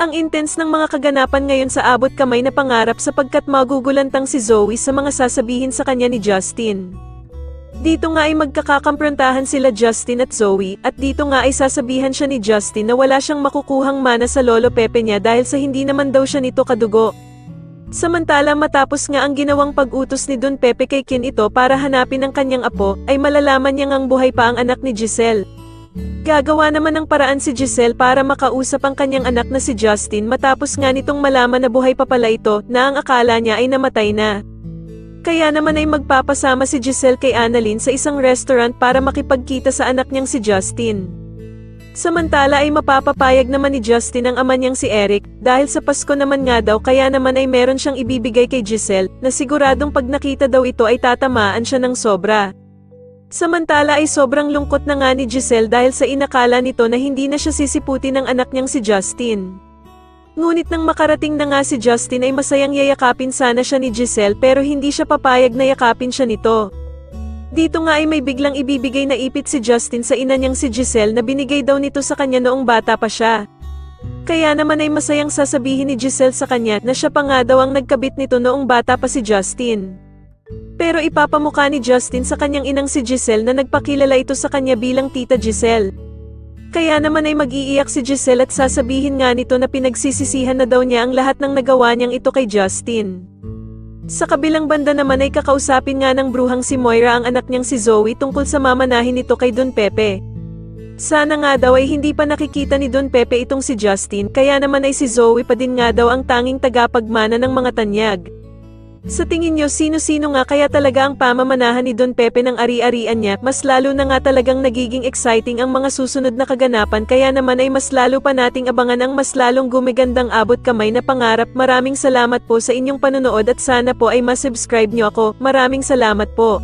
Ang intense ng mga kaganapan ngayon sa abot kamay na pangarap sapagkat magugulantang si Zoe sa mga sasabihin sa kanya ni Justin. Dito nga ay magkakakomprontahan sila Justin at Zoe, at dito nga ay sasabihan siya ni Justin na wala siyang makukuhang mana sa lolo Pepe niya dahil sa hindi naman daw siya nito kadugo. Samantala matapos nga ang ginawang pag-utos ni Don Pepe kay Ken ito para hanapin ang kanyang apo, ay malalaman niya ngang buhay pa ang anak ni Giselle. Gagawa naman ng paraan si Giselle para makausap ang kanyang anak na si Justin matapos nga nitong malaman na buhay pa pala ito na ang akala niya ay namatay na. Kaya naman ay magpapasama si Giselle kay Annalyn sa isang restaurant para makipagkita sa anak niyang si Justin. Samantala ay mapapapayag naman ni Justin ang ama niyang si Eric dahil sa Pasko naman nga daw kaya naman ay meron siyang ibibigay kay Giselle na siguradong pag nakita daw ito ay tatamaan siya ng sobra. Samantala ay sobrang lungkot na nga ni Giselle dahil sa inakala nito na hindi na siya sisiputin ng anak niyang si Justin. Ngunit nang makarating na nga si Justin ay masayang yayakapin sana siya ni Giselle pero hindi siya papayag na yakapin siya nito. Dito nga ay may biglang ibibigay na ipit si Justin sa ina niyang si Giselle na binigay daw nito sa kanya noong bata pa siya. Kaya naman ay masayang sasabihin ni Giselle sa kanya na siya pa nga daw ang nagkabit nito noong bata pa si Justin. Pero ipapamukha ni Justin sa kanyang inang si Giselle na nagpakilala ito sa kanya bilang Tita Giselle. Kaya naman ay mag-iiyak si Giselle at sasabihin nga nito na pinagsisisihan na daw niya ang lahat ng nagawa niyang ito kay Justin. Sa kabilang banda naman ay kakausapin nga ng bruhang si Moira ang anak niyang si Zoe tungkol sa mamanahin nito kay Don Pepe. Sana nga daw ay hindi pa nakikita ni Don Pepe itong si Justin kaya naman ay si Zoe pa din nga daw ang tanging tagapagmana ng mga tanyag. Sa tingin nyo sino-sino nga kaya talaga ang pamamanahan ni Don Pepe ng ari-arian niya, mas lalo na nga talagang nagiging exciting ang mga susunod na kaganapan kaya naman ay mas lalo pa nating abangan ang mas lalong gumigandang abot kamay na pangarap. Maraming salamat po sa inyong panonood at sana po ay masubscribe nyo ako. Maraming salamat po.